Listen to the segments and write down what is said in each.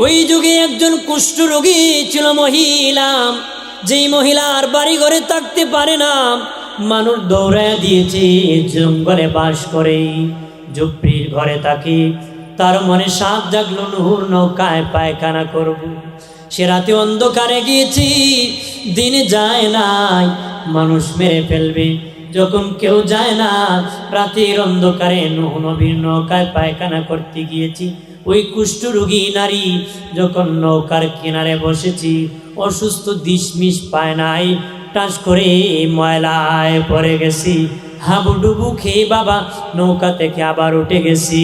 ওই যুগে একজন কুষ্ঠরোগী ছিল মহিলা, যেই মহিলার বাড়ি ঘরে থাকতে পারে না, মানুষ দৌড়ায় দিয়েছে, জঙ্গলে বাস করে, ঝুপড়ির ঘরে থাকে। তার মনে সাপ জাগলো, নূর নৌকায় পায়খানা করব। সে রাতে অন্ধকারে গিয়েছি, দিনে যায় নাই, মানুষ মেরে ফেলবে। যখন কেউ যায় না, রাতের অন্ধকারে নূহ নবীর নৌকায় পায়খানা করতে গিয়েছি। ওই কুষ্ঠরোগী নারী যখন নৌকার কিনারে বসেছি, অসুস্থ দিশমিশ পায় নাই, টাস করে ময়লায় পড়ে গেছি। হাবুডুবু খেয়ে বাবা নৌকা থেকে আবার উঠে গেছি।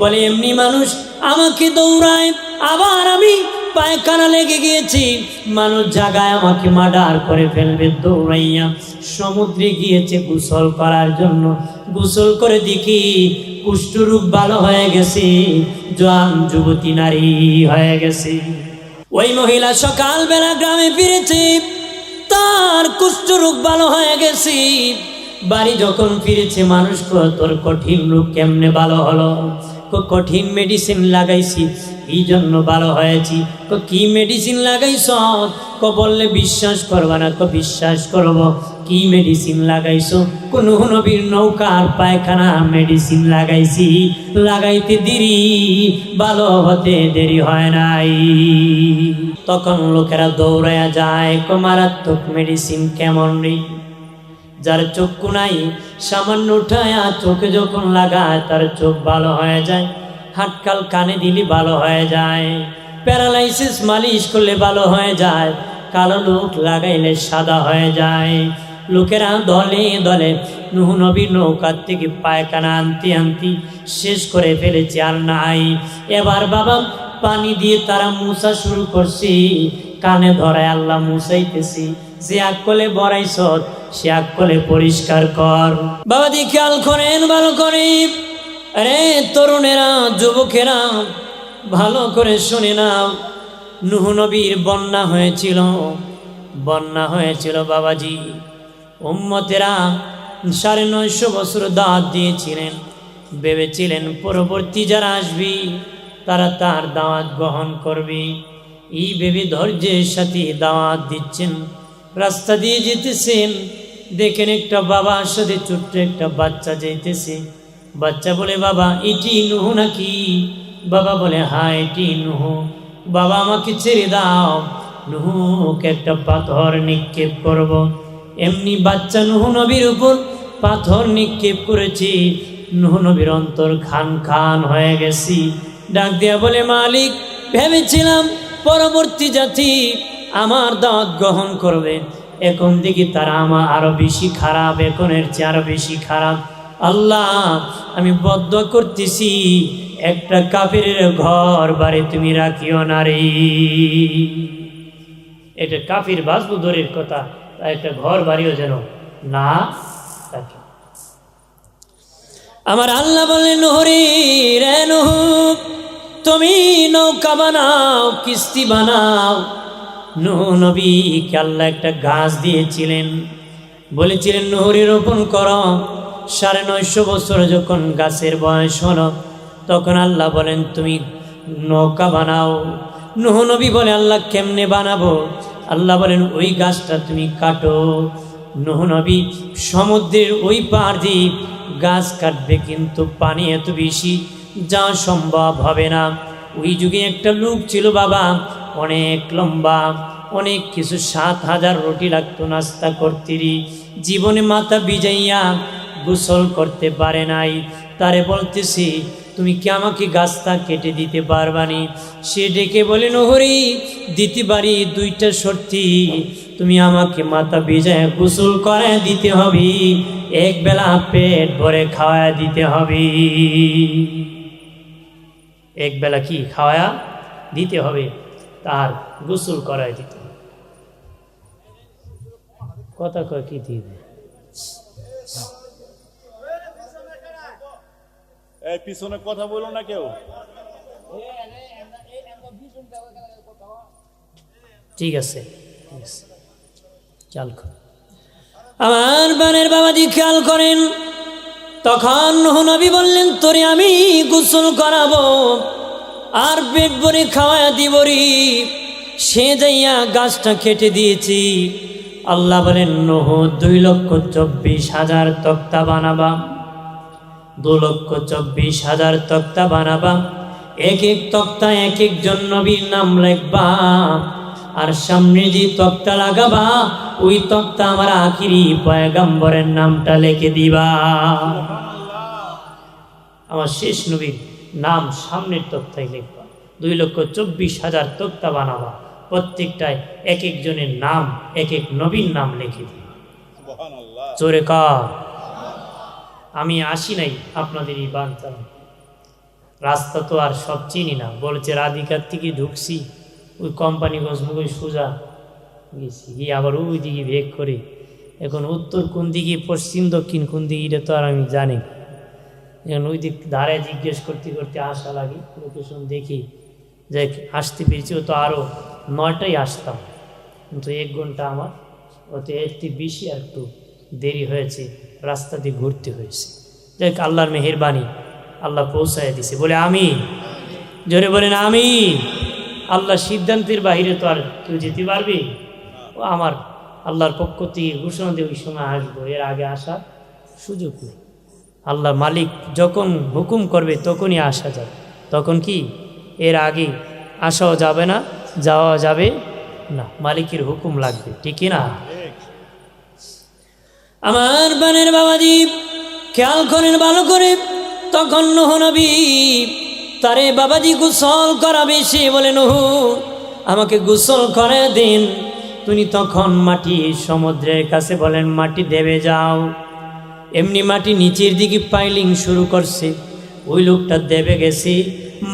বলে এমনি মানুষ আমাকে দৌড়ায়, আবার আমি পায়খানা লেগে গিয়েছি, মানুষ জাগায় আমাকে মার্ডার করে ফেলবে। দৌড়াইয়া সমুদ্রে গিয়েছে গোসল করার জন্য। গোসল করে দেখি কুষ্ঠরোগ ভালো হয়ে গেছে, জোয়ান যুবতী নারী হয়ে গেছে। ওই মহিলা সকালবেলা গ্রামে ফিরেছে, তার কুষ্ঠরোগ ভালো হয়ে গেছে। বাড়ি যখন ফিরেছে, মানুষ তোর কঠিন রোগ কেমনে ভালো হলো? কঠিন মেডিসিন লাগাইছি, এই জন্য ভালো হয়েছি। কি মেডিসিন লাগাইছ? বললে বিশ্বাস করবা না। বিশ্বাস করব। কি মেডিসিন লাগাইছো? কোন নবীর নৌকার পায়খানা মেডিসিন লাগাইছি, লাগাইতে দেরি, ভালো হতে দেরি হয় নাই। তখন লোকেরা দৌড়ায়া যায়, মারাত্মক মেডিসিন কেমন রে? যার চক্ষু নাই, সামান্য উঠায়া চোখে যখন লাগায় তার চোখ ভালো হয়ে যায়। হাটকাল কানে দিলে ভালো হয়ে যায়। প্যারালাইসিস মালিশ করলে ভালো হয়ে যায়। কালো লোক লাগাইলে সাদা হয়ে যায়। লোকেরা দলে দলে নূহ নবীর নৌকার থেকে পায়খানা আনতে আনতে শেষ করে ফেলেছে, আর নাই। এবার বাবা পানি দিয়ে তারা মুছা শুরু করছি। কানে ধরায় আল্লাহ মুছাইতেছি। যে আকলে বড়াইছ সে আকলে পরিষ্কার কর। বাবা দি খেয়াল করেন ভালো করে। আরে তরুণেরা, যুবকেরা, ভালো করে শুনে নাও। নূহ নবীর বন্যা হয়েছিল বাবাজি। উম্মতেরা 950 বছর দাওয়াত দিয়েছিলেন, ভেবেছিলেন পরবর্তী যারা আসবে তারা তার দাওয়াত গ্রহণ করবে। এই ভেবে ধৈর্যের সাথে দাওয়াত দিচ্ছেন। রাস্তা দিয়ে যেতেছেন, দেখেন একটা বাবার সাথে ছোট্ট একটা বাচ্চা যাইতেছে। বাচ্চা বলে, বাবা এটি নূহ নাকি? বাবা বলে, হ্যাঁ এটি নূহ। বাবা আমাকে ছেড়ে দাও, নূহকে একটা পাথর নিক্ষেপ করব। এমনি বাচ্চা নূহ নবীর উপর পাথর নিক্ষেপ করেছি। নূহ নবীর অন্তর খান খান হয়ে গেছি। ডাক দিয়া বলে, মালিক, ভেবেছিলাম পরবর্তী জাতি আমার দাওয়াত গ্রহণ করবে, এখন দেখি তারা আমার আরো বেশি খারাপ, এখনের চেয়ে আরো বেশি খারাপ। আল্লাহ, আমি বদদোয়া করতেছি, একটা কাফেরের ঘর বাড়ি তুমি রাখিও না রে। এটা কাফির বাঁচবো দূরের কথা, একটা ঘর বাড়িও যেন না থাকে। আমার আল্লাহ বললেন, নূহ রে নূহ, তুমি নৌকা বানাও, কিস্তি বানাও। নূহ নবীকে আল্লাহ একটা গাছ দিয়েছিলেন, বলেছিলেন নূহ রোপণ করো। 950 বছর যখন গাছের বয়স হলো, তখন আল্লাহ বলেন তুমি নৌকা বানাও। নূহ নবী বলে, আল্লাহ কেমনে বানাবো? আল্লাহ বলেন, ওই গাছটা তুমি কাটো। নূহ নবী সমুদ্রের ওই পার দিয়ে গাছ কাটবে, কিন্তু পানি এত বেশি যাওয়া সম্ভব হবে না। ওই যুগে একটা লোক ছিল বাবা, অনেক লম্বা, অনেক কিছু, 7000 রুটি লাগতো নাস্তা করতে। জীবনে মাথা ভিজাইয়া গোসল করতে পারে নাই। তারে বলতেছি, তুমি কি আমাকে গাছটা কেটে দিতে পারবানি? সে ডেকে বলে, নূহ দিতে পারি, 2টা শর্তি। তুমি আমাকে মাথা ভিজায় গোসল করায় দিতে হবে, এক বেলা পেট ভরে খাওয়ায় দিতে হবে। এক বেলা কি খাওয়া দিতে হবে, তার গোসল করায় দিতে হবে। কথা কয় কি দিবে? এই পিছনে কথা বলো না কেউ। ঠিক আছে, খেয়াল করেন আমার বানের বাবাজি, খেয়াল করেন। তখন নূহ নবী বললেন, তোরে আমি গোসল করাবো। আর পেট ভরে খাওয়ায়া দিবরি, সে যাইয়া গাছটা কেটে দিয়েছি। আল্লাহ বলেন নূহ 2,24,000 তক্তা বানাবা, 2,24,000 তক্তা বানাবা। এক এক তক্তা এক একজন নবীর নাম লিখবা, আর সামনে যে তক্তা লাগাবা ওই তক্তা আমার আখিরি পয়গম্বরের নামটা লিখে দিবা। আমার শেষ নবীর নাম সামনের তক্তায় লিখবা। 2,24,000 তক্তা বানাবা, প্রত্যেকটায় এক একজনের নাম, এক এক নবীর নাম লিখে দিবা। জোরে কার। আমি আসি নাই আপনাদের এই বার্তা, রাস্তা তো আর সব চিনি না। বলেছে রাধিকার থেকে ঢুকছি, ওই কোম্পানিগঞ্জ ওই সোজা গেছি, গিয়ে আবার ওই দিকে ভেগ করে এখন উত্তর কোন দিকে, পশ্চিম দক্ষিণ কোন দিকে, এটা তো আর আমি জানি না। এখন ওই দিক ধারে জিজ্ঞেস করতে করতে আসা লাগে, লোকেশন দেখি যে আসতে পেরেছি। ও তো আরও 9টায় আসতাম, কিন্তু 1 ঘন্টা আমার ওতে একটু বেশি আর একটু দেরি হয়েছে, রাস্তা দিয়ে ঘুরতে হয়েছে। যাই আল্লাহর মেহেরবানি, আল্লাহ পৌঁছায় দিছে। বলে আমি, জোরে বলেন আমি। আল্লাহ সিদ্ধান্তের বাহিরে তো আর কেউ যেতে পারবি? ও আমার আল্লাহর পক্ষ থেকে ঘোষণা দিয়ে ওই সময় আসবো, এর আগে আসার সুযোগ নেই। আল্লাহ মালিক যখন হুকুম করবে তখনই আসা যাবে, তখন কি এর আগে আসাও যাবে না, যাওয়া যাবে না, মালিকের হুকুম লাগবে, ঠিক না? আমার বানের বাবাজি খেয়াল করেন ভালো করে, তখন নূহ নবী তারে বাবাজি গোসল করাবে। সে বলে নূহ আমাকে গোসল করে দিন। তুমি তখন মাটি সমুদ্রের কাছে বলেন মাটি দেবে যাও। এমনি মাটি নিচের দিকে পাইলিং শুরু করছে, ওই লোকটা দেবে গেছে,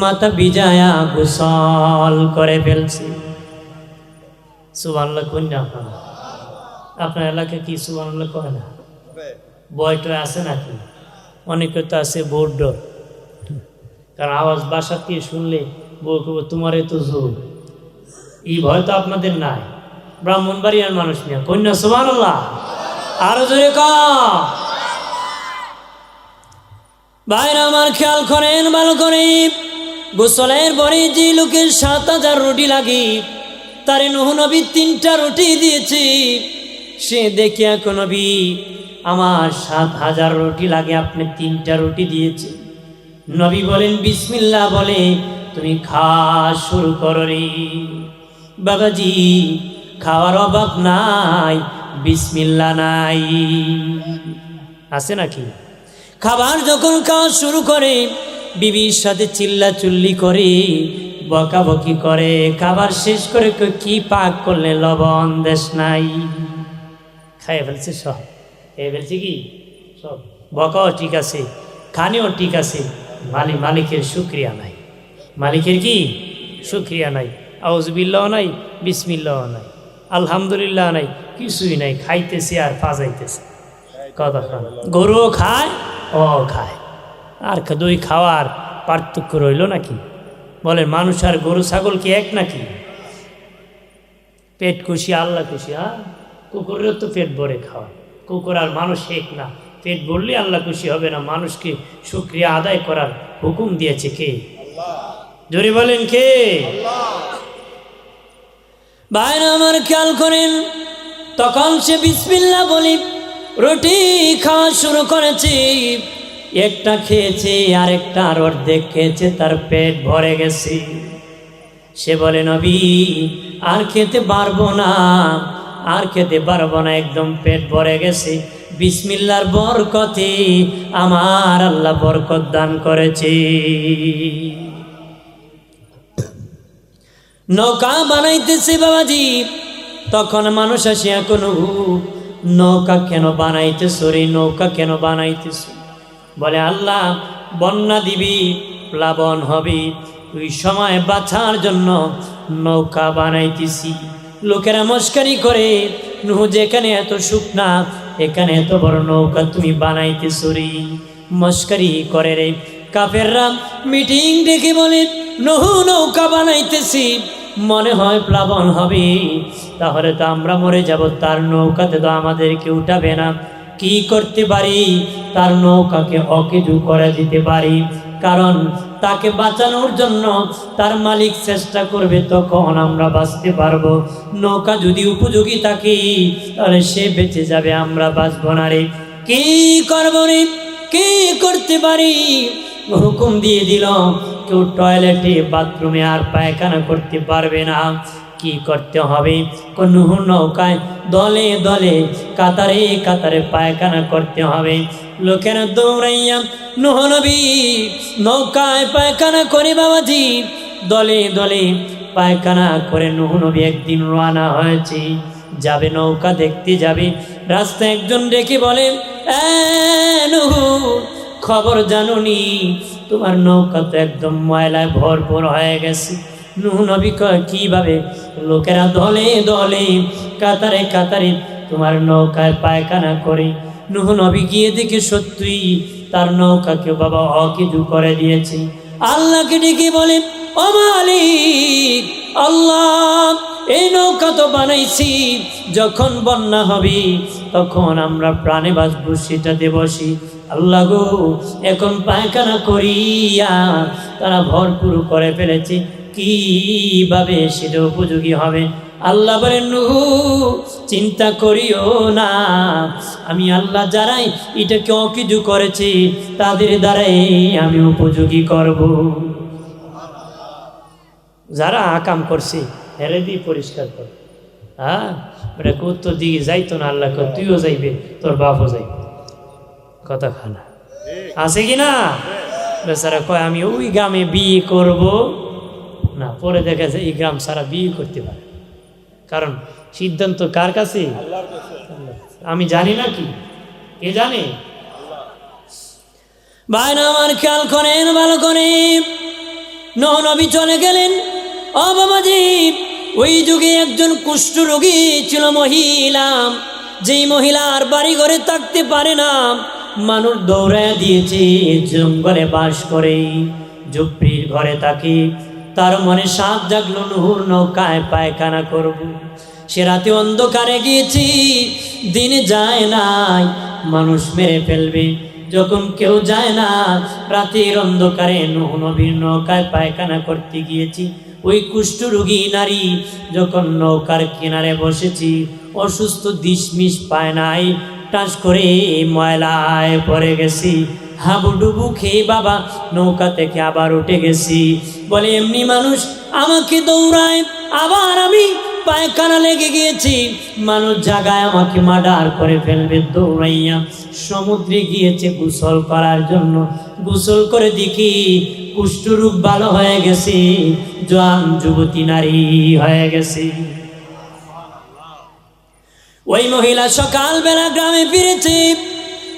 মাথা ভিজায়া গোসল করে ফেলছে। সুবহানাল্লাহ কোন না আপনার এলাকায় কি সুবহানাল্লাহ কয় না? বয়টা আছে নাকি? অনেকে তো আছে বোর ডর, কারণ আওয়াজ বাসা দিয়ে শুনলে বউ কব তোমার তো জোর, এই ভয় তো আপনাদের নাই। ব্রাহ্মণবাড়িয়ার মানুষ নিয়ে কন্যা সুবহানাল্লাহ আরো জোরে ক। ভাইরা আমার খেয়াল করেন ভালো করে, গোসলের পরে যে লোকের 7,000 রুটি লাগে, তারে নূহ নবী 3টা রুটি দিয়েছে। সে দেখিয়া কোন নবী আমার 7,000 রুটি লাগে, আপনি 3টা রুটি দিয়েছে। নবী বলেন বিসমিল্লাহ বলে তুমি খাওয়া শুরু করো রে। বাবাজি খাওয়ার অভাব নাই, বিসমিল্লাহ নাই, আছে নাকি? খাবার যখন খাওয়া শুরু করে বিবির সাথে চিল্লা চিল্লি করে, বকাবকি করে, খাবার শেষ করে কি পাক করলে লবণ দেশ নাই, খাইয়ে ফেলছে সব, খেয়ে ফেলছে কি সব, বকাও ঠিক আছে, খানিও ঠিক আছে, মালিকের শুকরিয়া নাই, মালিকের কি শুকরিয়া নাই, আউযুবিল্লাহ নাই, বিসমিল্লাহ নাই, আলহামদুলিল্লাহ নাই, কিছুই নাই, খাইতেছে আর ফাজাইতেছে। কথা গরুও খায়, ও খায়, আর দুই খাওয়ার পার্থক্য রইল নাকি? বলেন মানুষ আর গরু ছাগল কি এক নাকি? পেট খুশি আল্লাহ খুশি। হ্যাঁ, কুকুরেরও তো পেট ভরে খাওয়া, কুকুর আর মানুষ এক না, পেট ভরলে আল্লাহ খুশি হবে না, মানুষকে শুকরিয়া আদায় করার হুকুম দিয়েছে কে? জোরে বলেন কে? ভাইরা আমার খেয়াল করেন, তখন সে বিসমিল্লাহ বলি রুটি খাওয়া শুরু করেছে। একটা খেয়েছে, আরেকটা আর অর্ধেক খেয়েছে, তার পেট ভরে গেছে। সে বলে নবী আর খেতে পারবো না, আর খেতে পারবো না, একদম পেট ভরে গেছে। বিসমিল্লাহর বরকতে আমার আল্লাহ বরকত দান করেছে। নৌকা বানাইতেছে বাবাজি, তখন মানুষ আসিয়া কোনো নৌকা কেন বানাইতেছ রে, নৌকা কেন বানাইতেছ? বলে আল্লাহ বন্যা দিবি, প্লাবন হবে, ওই সময় বাঁচার জন্য নৌকা বানাইতেছি। লোকেরা মস্কারি করে, নূহ যেখানে এত শুকনা, এখানে এত বড় নৌকা তুমি বানাইতেছ রে, মস্কারি করে রে। কাফেররা মিটিং ডেকে বলে নূহ নৌকা বানাইতেছি, মনে হয় প্লাবন হবে, তাহলে তো আমরা মরে যাব, তার নৌকাতে তো আমাদেরকে উঠাবে না। কি করতে পারি? তার নৌকাকে অকেজু করে দিতে পারি, কারণ তাকে বাঁচানোর জন্য তার মালিক চেষ্টা করবে, তখন আমরা বাঁচতে পারবো। নৌকা যদি উপযোগী থাকে তাহলে সে বেঁচে যাবে, আমরা বাঁচবো না রে। কি করবো রে, কি করতে পারি? হুকুম দিয়ে দিল, কেউ টয়লেটে বাথরুমে আর পায়খানা করতে পারবে না। কি করতে হবে? নূহ নৌকায় দলে দলে কাতারে কাতারে পায়খানা করতে হবে। লোকেরা দৌড়াইয়া নূহ নবী নৌকায় পায়খানা করে বাবাজি দলে দলে পায়খানা করে নূহ নবী একদিন রওনা হয়েছে, যাবে নৌকা দেখতে যাবে। রাস্তায় একজন ডেকে বলে, নূহ, খবর জানুনি তোমার নৌকা তো একদম ময়লায় ভরপুর হয়ে গেছে। নূহ নবী কয়, কিভাবে? লোকেরা দলে দলে কাতারে কাতারে তোমার নৌকায় পায়খানা করে। নূহ নবী গিয়ে দেখে সত্যি তার নৌকাকে বাবা অকিছু করে দিয়েছে। আল্লাহকে ডেকে বলে, ও মালিক আল্লাহ, এই নৌকা তো বানাইছি, যখন বন্যা হবে তখন আমরা প্রাণে বাঁচবো সেটাতে বসি। আল্লাহ গো, এখন পায়খানা করিয়া তারা ভরপুর করে ফেলেছে, কিভাবে সেটা উপযোগী হবে? আল্লাহ বলেন, নূহ চিন্তা করিও না, আমি আল্লাহ যারাই এটাকে অকিছু করেছি তাদের দ্বারাই আমি উপযোগী করব। যারা আকাম করছে হেরে দিয়ে পরিষ্কার কর। হ্যাঁ, এটা উত্তর দিকে যাইতো না, আল্লাহ কয় তুইও যাইবে, তোর বাপও যাইবে। কথা খানা আছে কি না? বেচারা কয় আমি ওই গ্রামে বিয়ে করব না, পরে দেখা যায় এই গ্রাম সারা বিয়ে করতে পারে। কারণ সিদ্ধান্ত কার কাছে? আমি জানি না, কি কে জানে? ভাইরা আমার খেয়াল করেন ভালো করে, নূহ নবী চলে গেলেন। ও বাবাজি, ওই যুগে একজন কুষ্ঠ রোগী ছিল মহিলা, যেই মহিলার বাড়ি ঘরে থাকতে পারে না, মানুষ দৌড়ায় দিয়েছে, জঙ্গলে বাস করে, ঝুপড়ির ঘরে থাকে। তার মনে সাপ জাগলো, নূহর নৌকায় পায়খানা করব। সে রাতে অন্ধকারে গিয়েছি, দিনে যায় নাই, মানুষ মেরে ফেলবে। যখন কেউ যায় না, রাতের অন্ধকারে নূহ নবীর নৌকায় পায়খানা করতে গিয়েছি। ওই কুষ্ঠরোগী নারী যখন নৌকার কিনারে বসেছি, অসুস্থ দিশমিশ পায় নাই, টাস করে ময়লায় পড়ে গেছি। হাবুডুবু খেয়ে বাবা নৌকা থেকে আবার উঠে গেছি। বলে, এমনি মানুষ আমাকে দৌড়ায়, আবার আমি পায়খানা লেগে গিয়েছি, মানুষ জাগায় আমাকে মার্ডার করে ফেলবে। দৌড়াইয়া সমুদ্রে গিয়েছে গোসল করার জন্য। গোসল করে দেখি কুষ্ঠরোগ ভালো হয়ে গেছে, জোয়ান যুবতী নারী হয়ে গেছে। ওই মহিলা সকালবেলা গ্রামে ফিরেছে,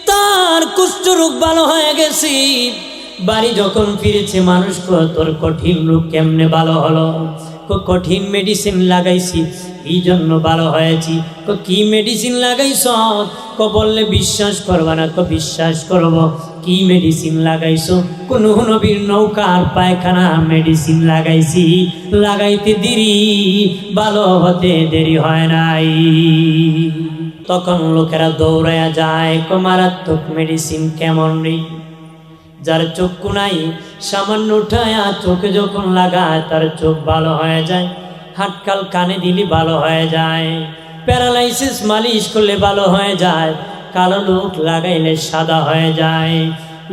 তার কুষ্ঠরোগ ভালো হয়ে গেছে। বাড়ি যখন ফিরেছে, মানুষ তোর কঠিন রোগ কেমনে ভালো হলো? কঠিন মেডিসিন লাগাইছি, এই জন্য ভালো হয়েছি। কি মেডিসিন লাগাইছ? বললে বিশ্বাস করবা না। বিশ্বাস করব। কি মেডিসিন লাগাইছো? নূহ নবীর নৌকার পায়খানা মেডিসিন লাগাইছি, লাগাইতে দেরি, ভালো হতে দেরি হয় নাই। তখন লোকেরা দৌড়াইয়া যায়, মারাত্মক মেডিসিন কেমন নেই? যার চক্ষু নাই, সামান্য উঠায়া চোখে যখন লাগায় তার চোখ ভালো হয়ে যায়। হাটকাল কানে দিলে ভালো হয়ে যায়। প্যারালাইসিস মালিশ করলে ভালো হয়ে যায়। কালো লোক লাগাইলে সাদা হয়ে যায়।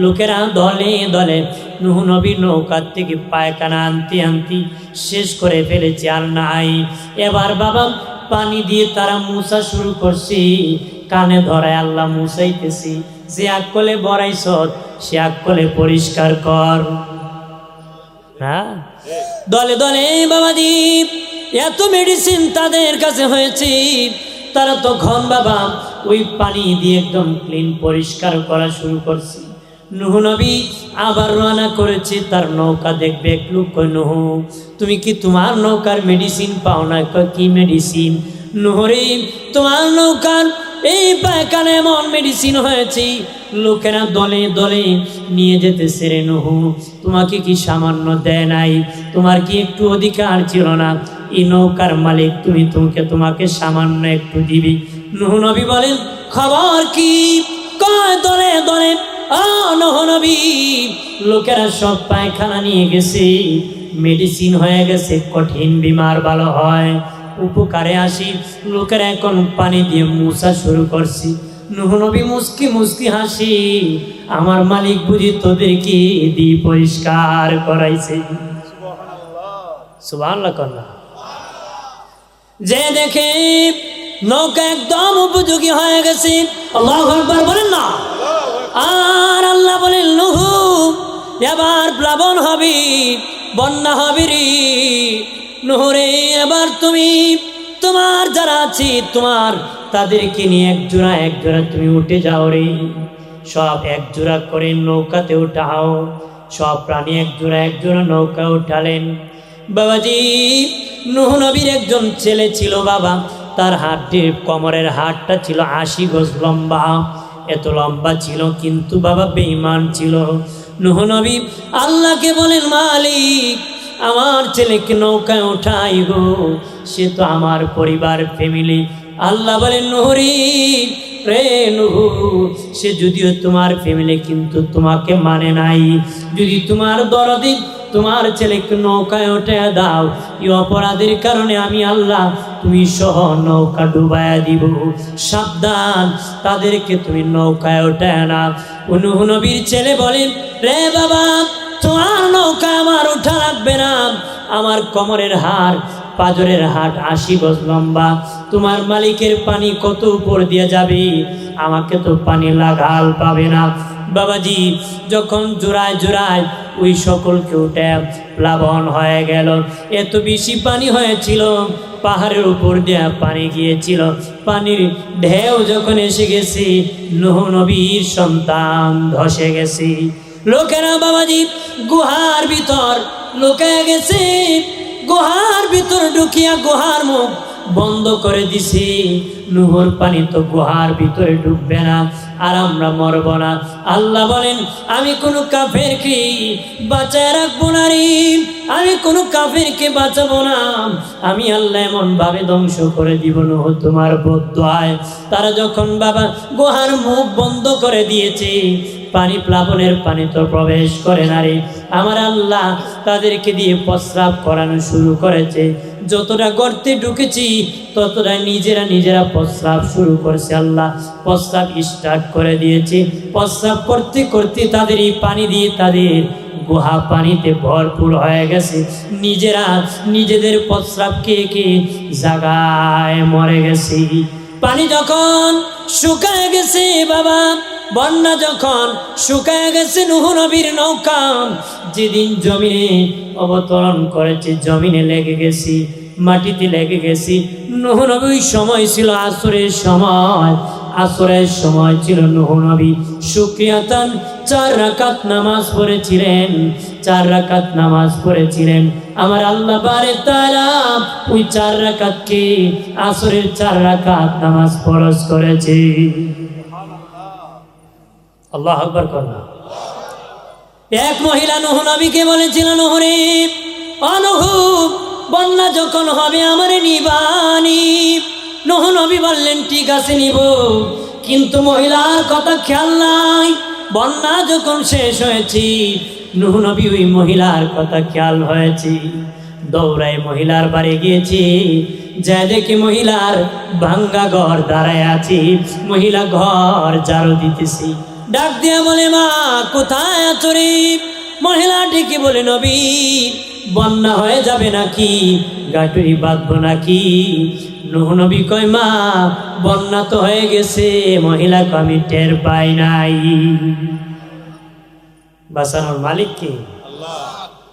লোকেরা দলে দলে নূহ নবীর নৌকার থেকে পায়খানা আনতে আনতে শেষ করে ফেলেছে, আর নাই। এবার বাবা পানি দিয়ে তারা মুছা শুরু করছি, কানে ধরায় আল্লাহ মুছাইতেছি। যে আকলে বড়াইছ সে আকলে পরিষ্কার কর। হ্যাঁ, দলে দলে বাবাজি এত মেডিসিন তাদের কাছে হয়েছে, তারা তখন বাবা ওই পানি দিয়ে একদম ক্লিন পরিষ্কার করা শুরু করছে। নূহ নবী আবার রওনা করেছে তার নৌকা দেখবে। এক লোক কয়, নূহ তুমি কি তোমার নৌকার মেডিসিন পাও না? কি মেডিসিন? নূহ রে, তোমার নৌকার এই পায়খানা এমন মেডিসিন হয়েছে, লোকেরা দলে দলে নিয়ে যেতেছে রে নূহ। তোমাকে কি সামান্য দেয় নাই? তোমার কি একটু অধিকার ছিল না? এই নৌকার মালিক তুমি, তোমাকে সামান্য একটু দিবি। নূহ নবী বলেন, খবর কি? কয় দলে দলে নূহ নবী, লোকেরা সব পায়খানা নিয়ে গেছে, মেডিসিন হয়ে গেছে, কঠিন বিমার ভালো হয়, উপকারে আসি, লোকেরা এখন পানি দিয়ে মুছা শুরু করছি। নূহ নবী মুস্কি মুস্কি হাসি, আমার মালিক বুঝি তোদেরকে দিয়ে পরিষ্কার করাইছে। সুবহানাল্লাহ কন্যা। যে দেখে নৌকা একদম উপযোগী হয়ে গেছে, আল্লাহু আকবার বলেন না। আর আল্লাহ বলেন, নূহ এবার প্লাবন হবে, বন্যা হবে রে নূহ রে, এবার তুমি তোমার যারা আছে তোমার তাদেরকে নিয়ে এক জোড়া তুমি উঠে যাও রে। সব এক জোড়া করে নৌকাতে উঠাও, সব প্রাণী এক জোড়া নৌকা উঠালেন। বাবাজি, নূহ নবীর একজন ছেলে ছিল বাবা, তার হাতটির কোমরের হাতটা ছিল 80 গজ লম্বা, এত লম্বা ছিল, কিন্তু বাবা বেঈমান ছিল। নূহ নবী আল্লাহকে বলেন, মালিক আমার ছেলেকে নৌকায় উঠাই গো, সে তো আমার পরিবার ফ্যামিলি। আল্লাহ বলেন, নূহ রে নূহ, সে যদিও তোমার ফ্যামিলি কিন্তু তোমাকে মানে নাই, যদি তোমার দরদি তোমার ছেলেকে নৌকায় উঠে দাও, এই অপরাধের কারণে আমি আল্লাহ তুমি সহ নৌকা ডুবাইয়া দিব, সাবধান তাদেরকে তুমি নৌকায় উঠে না। নূহ নবীর ছেলে বলেন, রে বাবা তোমার নৌকা আমার উঠা লাগবে না, আমার কোমরের হাড় পাজরের হাট 80 গজ লম্বা, তোমার মালিকের পানি কত উপর দিয়ে যাবে, আমাকে তো পানি লাগাল পাবে না। বাবাজি যখন জোড়ায় ওই সকলকে উঠে প্লাবন হয়ে গেল, এত বেশি পানি হয়েছিল, পাহাড়ের উপর দিয়ে পানি গিয়েছিল, পানির ঢেউ যখন এসে গেছে, নূহ নবীর সন্তান ধসে গেছে। লোকেরা বাবাজি গুহার ভিতর লুকিয়ে গেছে, গুহার ভিতর ঢুকিয়া গুহার মুখ বন্ধ করে দিছি। নূহর পানি তো গুহার ভিতরে ঢুকবে না, আর আমরা মরব না। আল্লাহ বলেন, আমি কোনো কাফেরকে বাঁচায় রাখবো না রে, আমি কোনো কাফেরকে বাঁচাবো না, আমি আল্লাহ এমন ভাবে ধ্বংস করে দিব নূহ তোমার বদদোয়ায়। তারা যখন বাবা গুহার মুখ বন্ধ করে দিয়েছে, পানি প্লাবনের পানি তো প্রবেশ করে না রে, আমার আল্লাহ তাদেরকে দিয়ে প্রস্রাব করানো শুরু করেছে। যতটা গর্তে ঢুকেছি ততটা নিজেরা প্রস্রাব শুরু করেছে। আল্লাহ প্রস্রাব স্টার্ট করে দিয়েছে। প্রস্রাব করতে করতে তাদের এই পানি দিয়ে তাদের গুহা পানিতে ভরপুর হয়ে গেছে। নিজেদের প্রস্রাব কে জায়গায় মরে গেছে। পানি যখন শুকায় গেছে বাবা, বন্যা যখন শুকায় গেছে, নূহ নবীর নৌকা যেদিন জমিনে অবতরণ করেছে, জমিনে লেগে গেছি, মাটিতে লেগে গেছি। নূহ নবীর সময় ছিল আসরের সময় ছিল। নূহ নবী শুকরিয়াতান 4 রাকাত নামাজ পড়েছিলেন, 4 রাকাত নামাজ পড়েছিলেন। আমার আল্লাহ বারে তাআলা ওই 4 রাকাতকে আসরের 4 রাকাত নামাজ ফরজ করেছে। আল্লাহু আকবার করনা। এক মহিলা নূহ নবীকে বলেছিল, নূহ রে নূহ, বন্যা যখন হবে আমারে নিবানি। নূহ নবী বললেন, ঠিক আছে নিব, কিন্তু মহিলার কথা খেয়াল নাই। বন্যা যখন শেষ হয়েছে, নূহ নবী ওই মহিলার কথা খেয়াল হয়েছে, দৌড়ায় মহিলার বাড়ি গিয়েছি, যা দেখি মহিলার ভাঙ্গা ঘর দাঁড়ায় আছে, মহিলা ঘর ঝাড়ু দিতেছি। ডাক দিয়া বলে, মা কোথায় আছো রে? মহিলা ডেকে বলে, নবী বন্যা হয়ে যাবে নাকি, গাটুরি বাঁধবো নাকি? নূহ নবী কয়, মা বন্যা তো হয়ে গেছে, মহিলাকে আমি টের পাই নাই। বাঁচানোর মালিক কে?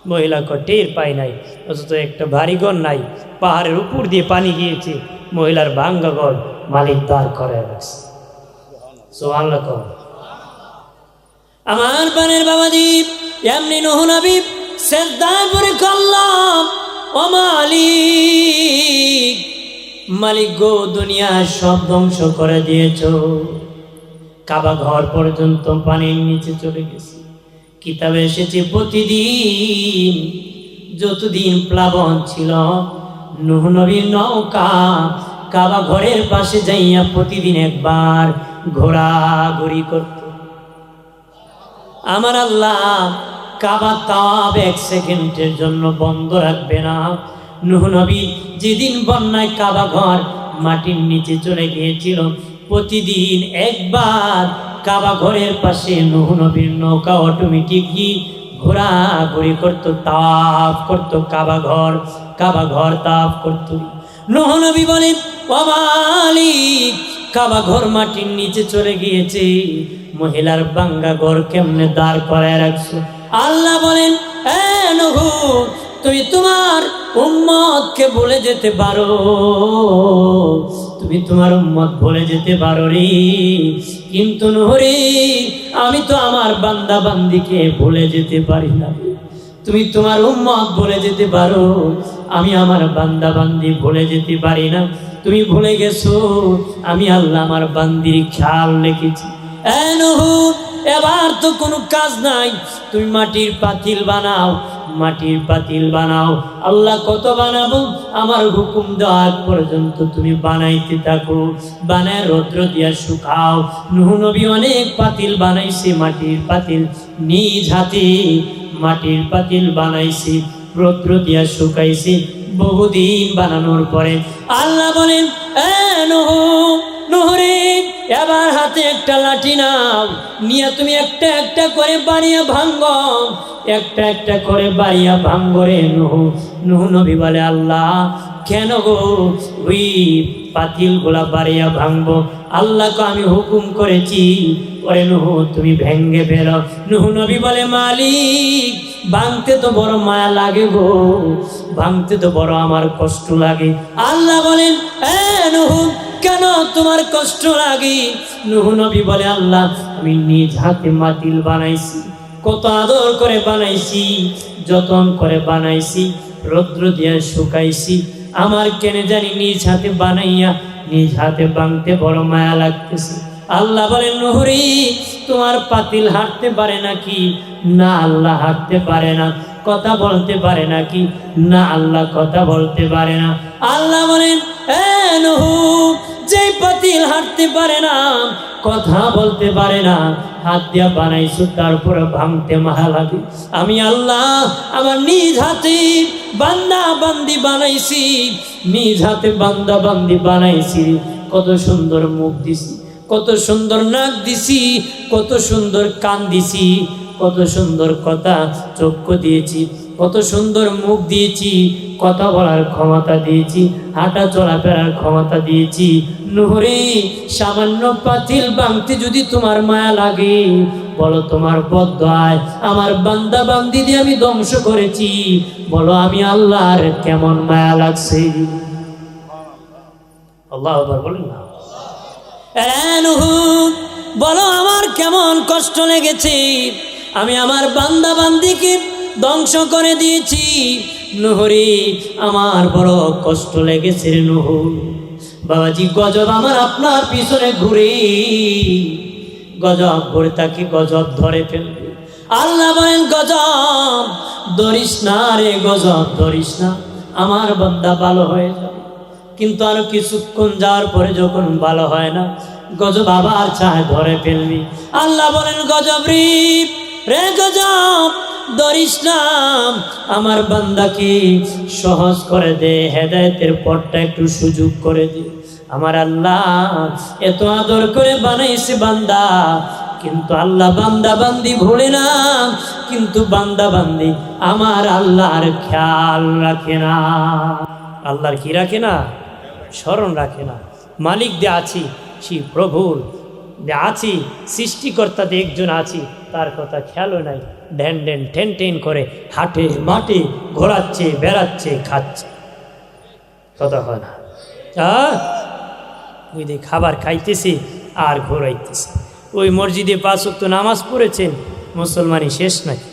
মহিলাকে টের পাই নাই, অথচ একটা ভারী ঘর নাই, পাহাড়ের উপর দিয়ে পানি গিয়েছে, মহিলার ভাঙ্গা ঘর মালিক দাঁড় করে রাখছে। সুবহানাল্লাহ। আমার পানের বাবাজি, এমনি নূহ নবী সেজদায় পড়ে কাল্লাম, ও মালিক, মালিক গো, দুনিয়া সব ধ্বংস করে দিয়েছো, কাবা ঘর পর্যন্ত পানির নিচে চলে গেছে। কিতাবে এসেছে প্রতিদিন যতদিন প্লাবন ছিল, নূহ নবীর নৌকা কাবা ঘরের পাশে যাইয়া প্রতিদিন একবার ঘোরাঘুরি করত। আমার আল্লাহ কাবা তাওয়াব 1 সেকেন্ডের জন্য বন্ধ রাখবে না। নূহ নবী যেদিন বন্যায় কাবা ঘর মাটির নিচে চলে গিয়েছিল, প্রতিদিন একবার কাবা ঘরের পাশে নূহ নবীর নৌকা অটোমেটিকলি ঘোরাঘুরি করতো, তাওয়াফ করতো, কাবা ঘর তাওয়াফ করতো। নূহ নবী বলেন, ও মালিক, কাবা ঘর মাটির নিচে চলে গিয়েছে, মহিলার বাঙ্গা ঘর কেমনে দাঁড় করায় রাখছো? আল্লাহ বলেন, এ নূহ, তুমি তোমার উম্মতকে বলে যেতে পারো, তুমি তোমার উম্মত বলে যেতে পারো রে, কিন্তু নূহ রে, আমি তো আমার বান্দা বান্দিকে ভুলে যেতে পারি না। তুমি তোমার উম্মত বলে যেতে পারো, আমি আমার বান্দা বান্দি ভুলে যেতে পারি না। তুমি ভুলে গেছো, আমি আল্লাহ আমার বান্দির খেয়াল রেখেছি। এ নূহ, এবার তো কোনো কাজ নাই, তুমি মাটির পাতিল বানাও, মাটির পাতিল বানাও। আল্লাহ কত বানাবো? আমার হুকুম দেওয়া পর্যন্ত তুমি বানাইতে থাকো, বানায় রৌদ্র দিয়া শুকাও। নূহ নবী অনেক পাতিল বানাইছে, মাটির পাতিল নিজ হাতে মাটির পাতিল বানাইছে, রৌদ্র দিয়া শুকাইছে। বহুদিন বানানোর পরে আল্লাহ বলেন, এ নূহ, নূহ রে, এবার হাতে একটা লাঠি নাও, নিয়ে তুমি একটা একটা করে বাড়িয়া ভাঙ্গো, একটা একটা করে বাড়িয়া ভাঙ্গো রে নূহ। নূহ নবী বলে, আল্লাহ কেন গো ওই পাতিল গুলা বাড়িয়া ভাঙবো? আল্লাহকে আমি হুকুম করেছি, ওরে নূহ তুমি ভেঙ্গে ফেলো। নূহ নবী বলে, মালিক, ভাঙতে তো বড় মায়া লাগে গো, ভাঙতে তো বড় আমার কষ্ট লাগে। আল্লাহ বলেন, এ নূহ, কেন তোমার কষ্ট লাগে? নূহ নবী বলে, আল্লাহ আমি নিজ হাতে মাটিল বানাইছি, কত আদর করে বানাইছি, যতন করে বানাইছি, রৌদ্র দিয়ে শুকাইছি, আমার কেনে জানি নিজ হাতে বানাইয়া নিজ হাতে ভাঙতে বড় মায়া লাগতেছে। আল্লাহ বলেন, নূহ রে, তোমার পাতিল হাঁটতে পারে নাকি? না, আল্লাহ হাঁটতে পারে না। কথা বলতে পারে নাকি? না, আল্লাহ কথা বলতে পারে না। আল্লাহ বলেন, এ নূহ, যে পাতিল হাঁটতে পারে না, কথা বলতে পারে না, হাত দিয়া বানাইছো, তারপরে ভাঙতে মায়া লাগে। আমি আল্লাহ আমার নিজ হাতে বান্দা বান্দি বানাইছি, নিজ হাতে বান্দা বান্দি বানাইছি। কত সুন্দর মুখ দিছি, কত সুন্দর নাক দিছি, কত সুন্দর কান দিছি, কত সুন্দর কথা চক্ষু দিয়েছি, কত সুন্দর মুখ দিয়েছি, কথা বলার ক্ষমতা দিয়েছি, হাঁটা চলাফেরার ক্ষমতা দিয়েছি। নূহ রে, সামান্য পাতিল ভাঙতে যদি তোমার মায়া লাগে, বলো তোমার বদদোয়ায় আমার বান্দা বান্দি দিয়ে আমি ধ্বংস করেছি, বলো আমি আল্লাহর কেমন মায়া লাগছে। আল্লাহু আকবার বলেন না? নূহ, বলো আমার কেমন কষ্ট লেগেছে, আমি আমার বান্দা বান্দিকে ধ্বংস করে দিয়েছি। নূহ রে, আমার বড় কষ্ট লেগেছে রে নূহ। বাবাজি, গজব আমার আপনার পিছনে ঘুরে, গজব ঘুরে তাকে গজব ধরে ফেলবে। আল্লাহ বলেন, গজব ধরিস না রে, গজব ধরিস না, আমার বান্দা ভালো হয়ে যাবে। কিন্তু আরো কিছুক্ষণ যাওয়ার পরে যখন ভালো হয় না, গজব আবার চায় ধরে ফেলবি। আল্লাহ বলেন, গজব রে, রে গজব ধরিস না, আমার বান্দাকে সহজ করে দে, হেদায়েতের পথটা একটু সুযোগ করে দে। আমার আল্লাহ এত আদর করে বানাইছে বান্দা, কিন্তু আল্লাহ বান্দা বান্দি ভুলে না, কিন্তু বান্দা বান্দি আমার আল্লাহর খেয়াল রাখে না। আল্লাহর কি রাখে না? স্মরণ রাখে না। মালিক দে আছি, সেই প্রভুর দে আছি, সৃষ্টিকর্তাতে একজন আছি, তার কথা খেয়ালও নাই। ঢ্যান ঢ্যান ঠেন ঠেন করে হাটে মাঠে ঘোরাচ্ছে, বেড়াচ্ছে, খাচ্ছে, কথা হয় না। ওই যে খাবার খাইতেছে আর ঘোরাইতেছে। ওই মসজিদে 5 ওয়াক্ত নামাজ পড়েছেন, মুসলমানি শেষ নাকি?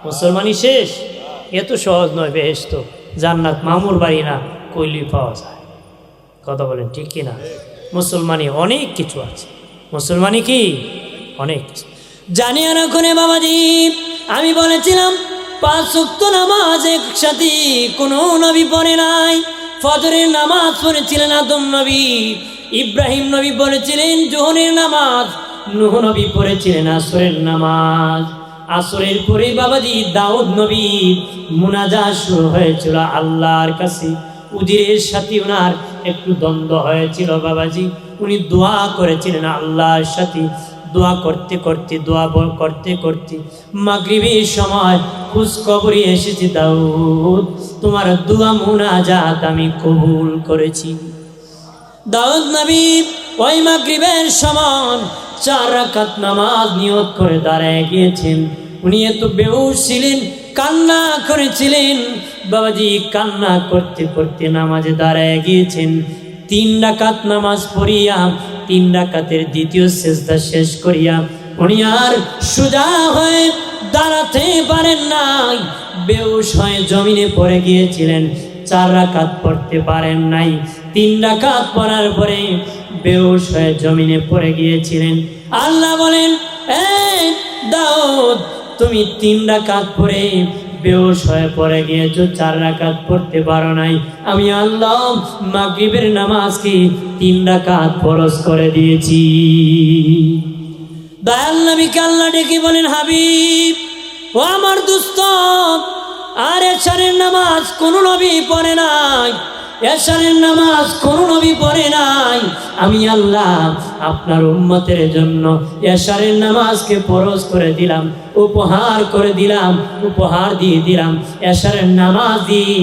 মুসলমানি শেষ? এত সহজ নয় বেহেশত, জান্নাত মামুর বাড়ি না, কইলি পাওয়া যায়। কথা বলেন ঠিক কিনা? মুসলমানি অনেক কিছু আছে, মুসলমানি কি অনেক কিছু। জানি আর ওখানে বাবাজি, আমি বলেছিলাম 5 ওয়াক্ত নামাজ একসাথে কোনো নবী পড়ে নাই। ফজরের নামাজ পড়েছিলেন আদম নবী, ইব্রাহিম নবী পড়েছিলেন জোহরের নামাজ, নূহ নবী পড়েছিলেন আসরের নামাজ। আসরের পরে বাবাজি দাউদ নবী মুনাজাত শুরু হয়েছিল আল্লাহর কাছে। উজিরের সাথে ওনার একটু দ্বন্দ্ব হয়েছিল বাবাজি। উনি দোয়া করেছিলেন আল্লাহর সাথে। দোয়া করতে করতে মাগরিবের সময় খুশখবরি এসেছে, দাউদ তোমার দোয়া মুনাজাত আমি কবুল করেছি। দাউদ নবী ওই মাগরিবের সময় 4 রাকাত নামাজ নিয়ত করে দাঁড়ায় গিয়েছেন। উনি এত বেহুশ ছিলেন, কান্না করেছিলেন বাবাজি। কান্না করতে করতে নামাজে দাঁড়ায় গিয়েছেন। 3 রাকাত নামাজ পড়িয়া 3 রাকাতের দ্বিতীয় সিজদা শেষ করিয়া উনি আর সোজা হয়ে দাঁড়াতে পারেন নাই, বেহুশ হয়ে জমিনে পড়ে গিয়েছিলেন। 4 রাকাত পড়তে পারেন নাই। 3 রাকাত পড়ার পরে বেহুশ হয়ে জমিনে পড়ে গিয়েছিলেন। আল্লাহ বলেন, এই দাউদ তুমি 3 রাকাত পড়ে বেহুশ হয়ে পড়ে গিয়েছো, 4 রাকাত পড়তে পারো নাই। আমি আল্লাহ মাগরিবের নামাজকে 3 রাকাত ফরজ করে দিয়েছি। দয়াল নবীকে আল্লাহ ডেকে বলেন, হাবিব ও আমার দোস্ত, আর এশারের নামাজ কোন নবী পড়ে নাই, এশারের নামাজ কোন নবী পড়ে নাই। আমি আল্লাহ আপনার উম্মতের জন্য এশারের নামাজকে ফরজ করে দিলাম, উপহার করে দিলাম, উপহার দিয়ে দিলাম। এশারের নামাজ দিয়ে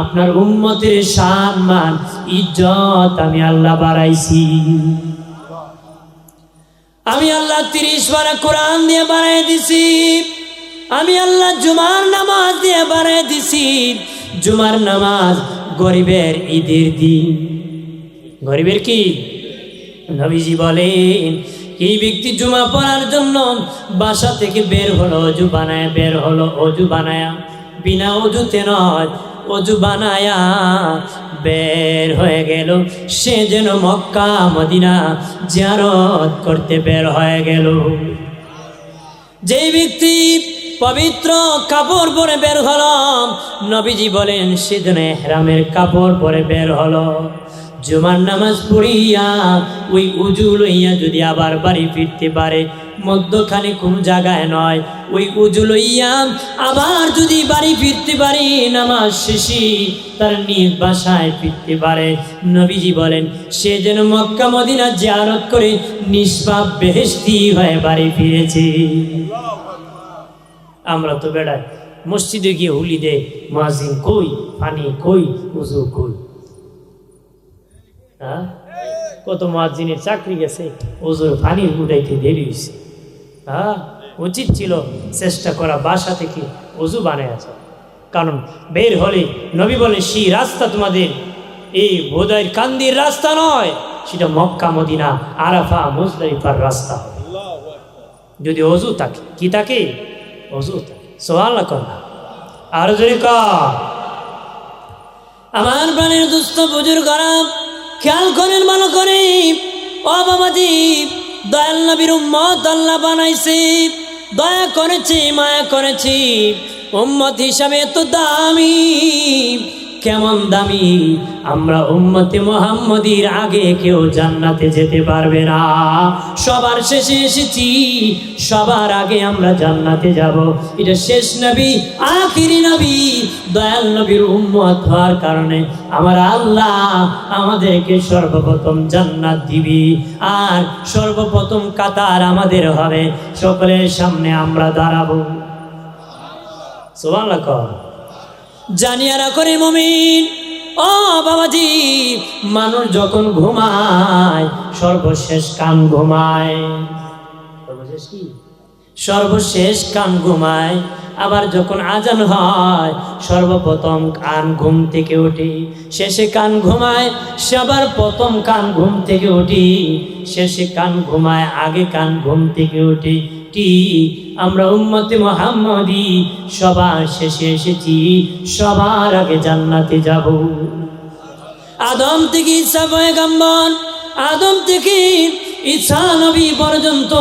আপনার উম্মতের সম্মান ইজ্জত আমি আল্লাহ বাড়াইছি। আমি আল্লাহ 30 পারা কোরআন দিয়ে বাড়াই দিছি। আমি আল্লাহ জুমার নামাজ দিয়ে বাড়াই দিছি। জুমার নামাজ গরিবের ঈদের দিন। গরিবের কি? নবীজি বলেন, এই ব্যক্তি জুমা পড়ার জন্য বাসা থেকে বের হলো, অজু বানায় বের হলো, অজু বানায়া বিনা অজুতে নয়, অজু বানায়া বের হয়ে গেল, সে যেন মক্কা মদিনা জিয়ারত করতে বের হয়ে গেল। যে ব্যক্তি পবিত্র কাপড় পরে বের হলো, নবীজি বলেন সে যেন ইহরামের কাপড় পরে বের হলো। জুমার নামাজ পড়িয়া ওই উজু লইয়া যদি আবার বাড়ি ফিরতে পারে, মধ্যখানে কোন জায়গায় নয়, ওই উজু লইয়া আবার যদি বাড়ি ফিরতে পারি, নামাজ শেষে তার নিজ বাসায় ফিরতে পারে, নবীজি বলেন সে যেন মক্কা মদিনা জিয়ারত করে নিষ্পাপ বেহেশতি হয়ে বাড়ি ফিরেছে। আমরা তো বেড়াই মসজিদে গিয়ে হুলি দে, মুয়াজ্জিন কই, পানি কই, উজু কই। হ্যাঁ, কত মুয়াজ্জিনের চাকরি গেছে, ওজুর পানি উঠাইতে দেরি হয়েছে। হ্যাঁ, উচিত ছিল চেষ্টা করা বাসা থেকে ওজু বানায় আছে। কারণ বের হলে নবী বলে সেই রাস্তা তোমাদের এই বোধাইয়ের কান্দির রাস্তা নয়, সেটা মক্কা মদিনা আরাফা মুজদালিফার রাস্তা। যদি ওজু থাকে, কি থাকে? ওজু থাকে। সুবহানাল্লাহ কর না, আর জোরে কর। আমার প্রাণের দুস্থ বুজুর্গরা খেয়াল করেন, ভালো করে। ও বাবাজি, দয়াল নবীর উম্মত আল্লাহ বানাইছে, দয়া করেছে, মায়া করেছে। উম্মত হিসাবে এত দামি, কেমন দামি! আমরা উম্মতে মুহাম্মদীর আগে কেউ জান্নাতে যেতে পারবে না। সবার শেষে এসেছি, সবার আগে আমরা জান্নাতে যাব। এটা শেষ নবী, আখিরি নবী, দয়াল নবীর উম্মত হওয়ার কারণে আমার আল্লাহ আমাদেরকে সর্বপ্রথম জান্নাত দিবি। আর সর্বপ্রথম কাতার আমাদের হবে, সকলের সামনে আমরা দাঁড়াবো। সুবহানাল্লাহ কর। জানিয়ারা করে মুমিন, ও বাবাজি, মানুষ যখন ঘুমায় সর্বশেষ কান ঘুমায়। সর্বশেষ কি? সর্বশেষ কান ঘুমায়। আবার যখন আজান হয় সর্বপ্রথম কান ঘুম থেকে উঠে, শেষে কান ঘুমায়, সে আবার প্রথম কান ঘুম থেকে উঠি, শেষে কান ঘুমায়, আগে কান ঘুম থেকে উঠে। আমরা উম্মতে মুহাম্মদী সবার শেষে এসেছি, সবার আগে জান্নাতে যাব। আদম থেকে ঈসা পয়গম্বর, আদম থেকে ঈসা নবী পর্যন্ত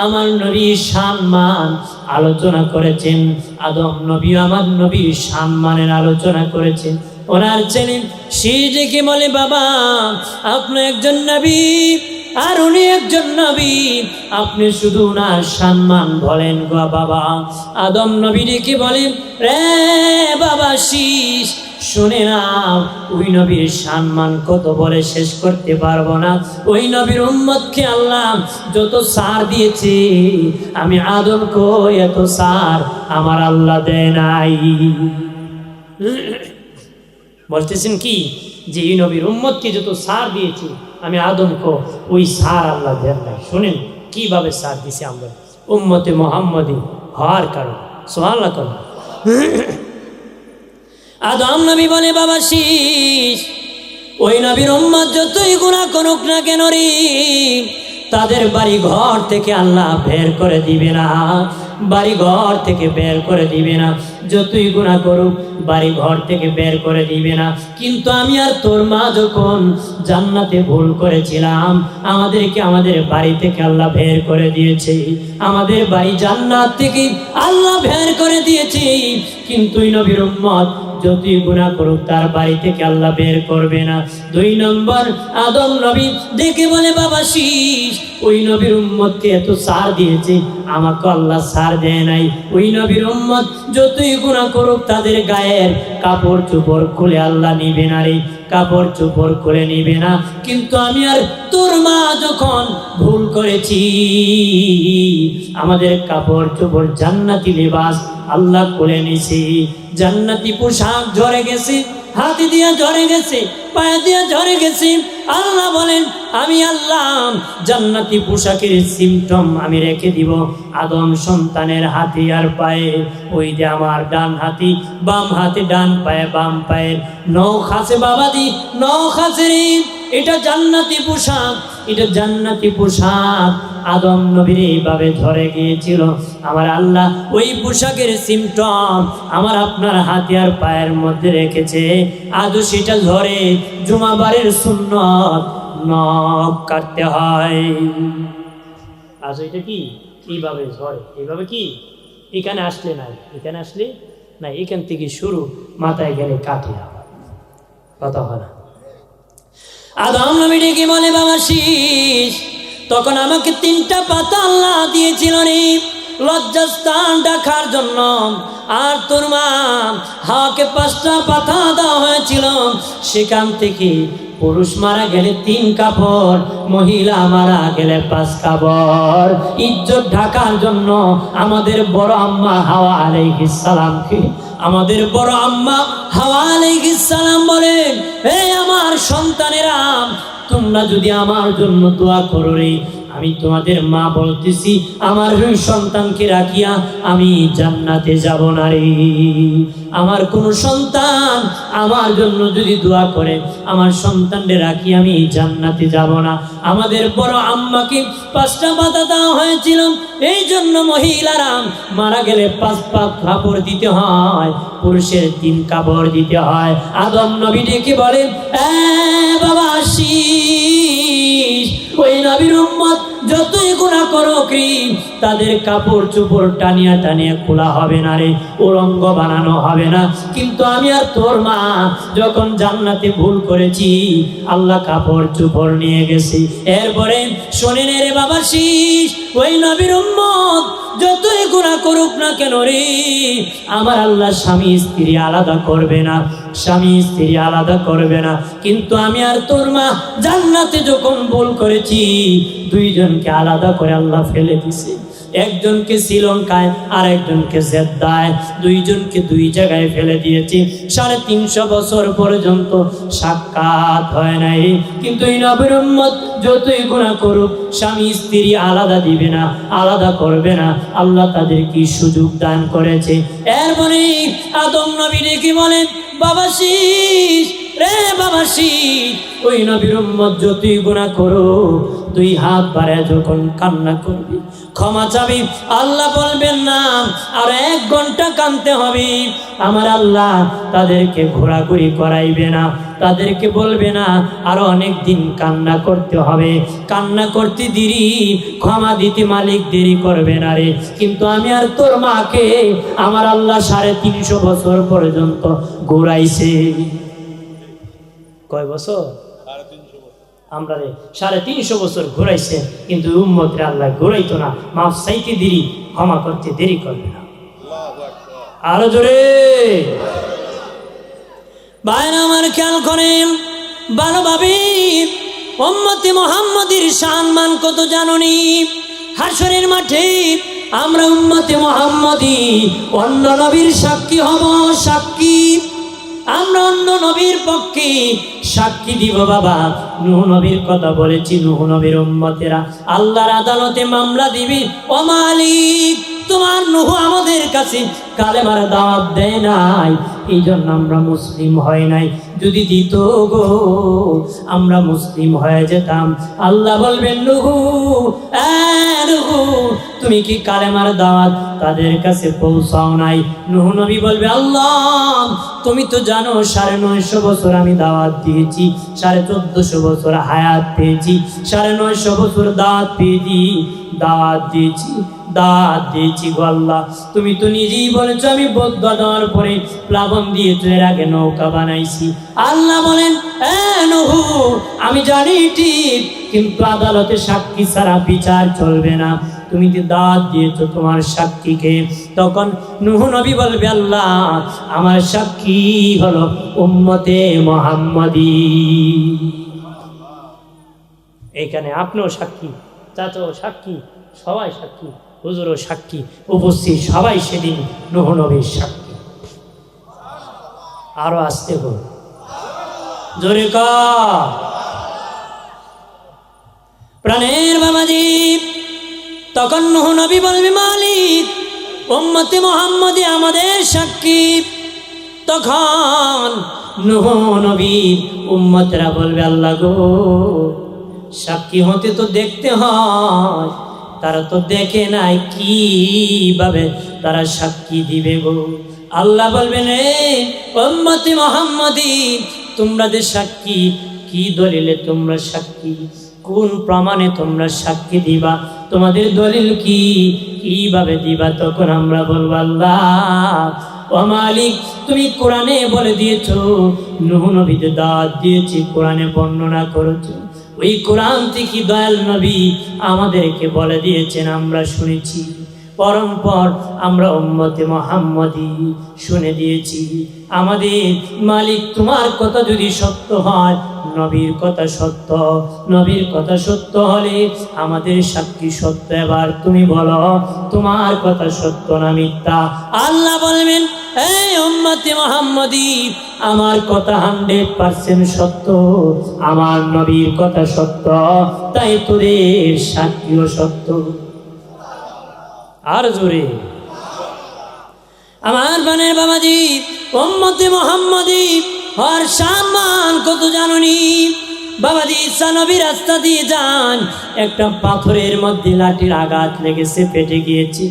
আমার নবীর সম্মান আলোচনা করেছেন। আদম নবী আমার নবীর সম্মানের আলোচনা করেছেন। ওনার ছেলে সে ডেকে বলে, বাবা আপনি একজন নবী, আর উনি একজন নবী, আপনি শুধু উনার সম্মান বলেন গো বাবা। আদম নবী ডেকে বলেন, রে বাবা শীষ, শুনে না, ওই নবীর সম্মান কত বলে শেষ করতে পারবো না। ওই নবীর উম্মতকে আল্লাহ যত সার দিয়েছে, আমি আদমকে এত সার আমার আল্লাহ দেয় নাই। বলতেছেন কি, যে এই নবীর উম্মতকে যত সার দিয়েছে, আমি আদমকে ওই সার আল্লাহ দেন নাই। শুনেন কিভাবে সার দিছে আমরা উম্মতে মুহাম্মদী হওয়ার কারণ। সুবহানাল্লাহ। আদম নবী বলে, বাবা শীষ, ওই নবীর উম্মত যতই গুনাহ করুক না কেন রে, তাদের বাড়ি ঘর থেকে আল্লাহ বের করে দিবে না, বাড়ি ঘর থেকে বের করে দিবে না। যতই গুনাহ করুক বাড়ি ঘর থেকে বের করে দিবে না। কিন্তু আমি আর তোর মা যখন জান্নাতে ভুল করেছিলাম, আমাদেরকে আমাদের বাড়ি থেকে আল্লাহ বের করে দিয়েছে, আমাদের বাড়ি জান্নাত থেকে আল্লাহ বের করে দিয়েছে। কিন্তু ওই নবীর উম্মত যতই গুনাহ করুক তার বাড়ি থেকে আল্লাহ বের করবে না। 2 নম্বর, আদম নবী দেখে বলে, বাবা শীষ, ওই নবীর উম্মতকে এত সার দিয়েছে, আমাকে আল্লাহ সার দেয় নাই। ওই নবীর উম্মত যতই গুনাহ করুক তাদের গায়ের কাপড় চোপড় খুলে আল্লাহ নিবে না রে, কাপড় চোপড় খুলে নিবে না। কিন্তু আমি আর তোর মা যখন ভুল করেছি, আমাদের কাপড় চোপড় জান্নাতি লিবাস আল্লাহ খুলে নিছি, জান্নাতি পোশাক ঝরে গেছে, হাতে দিয়া ঝরে গেছে, পায়ে দিয়া ঝরে গেছে। আল্লাহ বলেন, আমি আল্লাহ জান্নাতি পোশাকের সিমটম আমি রেখে দিব আদম সন্তানের হাতে আর পায়ে। ওই যে আমার ডান হাতি, বাম হাতে, ডান পায়ে বাম পায়ের নখ আছে বাবাজি, নখ আছে রে। এটা জান্নাতি পোশাক, এটা জান্নাতি পোশাক। আদম নবীর এইভাবে ধরে গিয়েছিল, আমার আল্লাহ ওই পোশাকের সিমটম আমার আপনার হাতে আর পায়ের মধ্যে রেখেছে। আজও সেটা ধরে, জুমাবারের সুন্নত নখ কাটতে হয়। আজ এটা কি এইভাবে ধরে, এইভাবে কি এখানে আসলে নাই, এখানে আসলে না, এখান থেকে শুরু, মাথায় গেলে কাটে, কথা হয় না। আদম নবী ডেকে বলে, বাবা শীষ, তখন আমাকে 3টা পাতা আল্লাহ দিয়েছিল রে লজ্জাস্থান ঢাকার জন্য, আর তোর মা হাওয়াকে 5টা পাতা দেওয়া হয়েছিল। সেখান থেকে পুরুষ মারা গেলে 3 কাপড়, মহিলা মারা গেলে 5 কাপড়। ইজ্জত ঢাকার জন্য আমাদের বড় আম্মা হাওয়া আলাইহিস সালামকে, আমাদের বড় আম্মা হাওয়া আলাইহিস সালাম বলেন, হে আমার সন্তানেরা, তোমরা যদি আমার জন্য দোয়া করো রে, আমি তোমাদের মা বলতেছি, আমার ওই সন্তানকে রাখিয়া আমি জান্নাতে যাব না রে। আমার কোন সন্তান আমার জন্য যদি দোয়া করে, আমার সন্তানকে রাখি আমি জান্নাতে যাব না। আমাদের বড় আম্মাকে 5টা পাতা দেওয়া হয়েছিল, এই জন্য মহিলারা মারা গেলে 5 পাক কাপড় দিতে হয়, পুরুষের 3 কাপড় দিতে হয়। আদম নবী ডেকে বলে, বাবা শীষ, ওই নবীর উম্মত যতই গুনাহ করুক রে, তাদের কাপড় চোপড় টানিয়া টানিয়া খোলা হবে না রে, উলঙ্গ বানানো হবে না। কিন্তু আমি আর তোর মা যখন জান্নাতে ভুল করেছি, আল্লাহ কাপড় চোপড় নিয়ে গেছি। এরপরে শোনেন রে বাবা শীষ, ওই নবীর উম্মত যতই গুনাহ করুক না কেন রে, আমার আল্লাহ স্বামী স্ত্রী আলাদা করবে না, স্বামী স্ত্রী আলাদা করবে না। কিন্তু আমি আর তোর মা জান্নাতে যখন ভুল করেছি, 2 জনকে আলাদা করে আল্লাহ ফেলে দিছে। একজনকে শ্রীলঙ্কায় আর একজনকে জেদ্দায়, 2 জনকে 2 জায়গায় ফেলে দিয়েছি। 350 বছর পর্যন্ত সাক্ষাৎ হয় নাই। কিন্তু এই নবীর উম্মত যতই গুনাহ করুক, স্বামী স্ত্রী আলাদা দিবে না, আলাদা করবে না। আল্লাহ তাদের কি সুযোগ দান করেছে। এরপরে আদম নবী ডেকে বলেন, বাবা শীষ রে, বাবা শীষ, ওই নবীর উম্মত যতই গুনাহ করো, 2 হাত বাড়ায় যখন কান্না করবি, ক্ষমা চাবি, আল্লাহ বলবেন না আর 1 ঘন্টা কাঁদতে হবে। আমার আল্লাহ তাদেরকে ঘোরাঘুরি করাইবে না, তাদেরকে বলবে না আরো অনেক দিন কান্না করতে হবে, কান্না করতে দেরি, ক্ষমা দিতে মালিক দেরি করবে না রে। কিন্তু আমি আর তোর মাকে আমার আল্লাহ 350 বছর পর্যন্ত ঘুরাইছে। কয় বছর? আমরা 350 বছর ঘুরাইছে, কিন্তু উম্মতরে আল্লাহ ঘুরাইতো না। মাফ চাইতে দেরি, ক্ষমা করতে দেরি করবে না। আরো জোরে ভাইরা আমার খেয়াল করেন ভালোভাবে। উম্মতে মুহাম্মদীর সম্মান কত জাননি? হাশরের মাঠে আমরা উম্মতে মুহাম্মদী অন্য নবীর সাক্ষী হব। সাক্ষী আমরা অন্য নবীর পক্ষে সাক্ষী দিব। বাবা, নূহ নবীর কথা বলেছি, নূহ নবীর উম্মতেরা আল্লাহর আদালতে মামলা দিবি, ও মালিক তোমার নূহ আমাদের কাছে কালেমার দাওয়াত দেয় নাই, এই জন্য আমরা মুসলিম হয় নাই। যদি দিত গো আমরা মুসলিম হয়ে যেতাম। আল্লাহ বলবেন নূহ, নূহ তুমি কি কালেমার দাওয়াত তাদের কাছে পৌঁছাও নাই? নূহ নবী বলবে, আল্লাহ তুমি তো জানো 950 বছর আমি দাওয়াত দিয়েছি, 1450 বছর হায়াত পেয়েছি, 950 বছর দাওয়াত পেয়েছি, দাওয়াত দিয়েছি গো আল্লাহ। তুমি তো নিজেই বলেছো আমি বৌদ্ধ দেওয়ার পরে প্লাবন দিয়েছো, এর আগে নৌকা বানাইছি। আল্লাহ বলেন, নূহ আমি জানি ঠিক, কিন্তু আদালতে সাক্ষী ছাড়া বিচার চলবে না। তুমি যে দাওয়াত দিয়েছো তোমার সাক্ষীকে। তখন নূহ নবী বলবে, আল্লাহ আমার সাক্ষী হলো উম্মতে মুহাম্মদী। এখানে আপনিও সাক্ষী, চাচাও সাক্ষী, সবাই সাক্ষী, হুজুরও সাক্ষী, উপস্থিত সবাই সেদিন নূহ নবীর সাক্ষী। আরো আসতে গো জোরে ক প্রাণের বাবাজি। তখন নূহ নবী বলবে, মালিক উম্মতে মুহাম্মদী আমাদের সাক্ষী। তখন নূহ নবীর উম্মতরা বলবে, আল্লাহ গো সাক্ষী হতে তো দেখতে হয়, তারা তো দেখে নাই, কিভাবে তারা সাক্ষী দিবে গো? আল্লাহ বলবেন, উম্মতে মুহাম্মদী তোমরা যে সাক্ষী, কি দলিলে তোমরা সাক্ষী, কোন প্রমাণে তোমরা সাক্ষী দিবা, তোমাদের দলিল কি, কিভাবে দিবা? তখন আমরা বলবো, আল্লাহ ও মালিক তুমি কোরআনে বলে দিয়েছো, নূহ নবীকে দাওয়াত দিয়েছি, কোরআনে বর্ণনা করেছো, ওই কোরআন থেকে দয়াল নবী আমাদেরকে বলে দিয়েছেন, আমরা শুনেছি, পরম্পর আমরা উম্মতে মুহাম্মদী শুনে দিয়েছি। আমাদের মালিক তোমার কথা যদি সত্য হয়, নবীর কথা সত্য, নবীর কথা সত্য হলে আমাদের সাক্ষী সত্য। এবার তুমি বলো তোমার কথা সত্য না মিথ্যা? আল্লাহ বলবেন, এই উম্মতে মুহাম্মদী আমার কথা 100% সত্য, আমার নবীর কথা সত্য, তাই তোদের সাক্ষীও সত্য। আর জোরে আমার বানের বাবাজি, উম্মতে মুহাম্মদী হর সম্মান কত জাননি? বাবাজি ঈসা নবী রাস্তা দিয়ে যান, একটা পাথরের মধ্যে লাঠির আঘাত লেগেছে, পেটে গিয়েছে,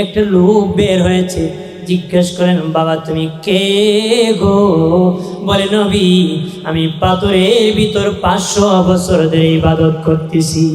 একটা লোক বের হয়েছে। জিজ্ঞেস করেন, বাবা তুমি কে গো? বলে, নবী আমি পাথরের ভিতর 500 বছর ধরে ইবাদত করতেছি।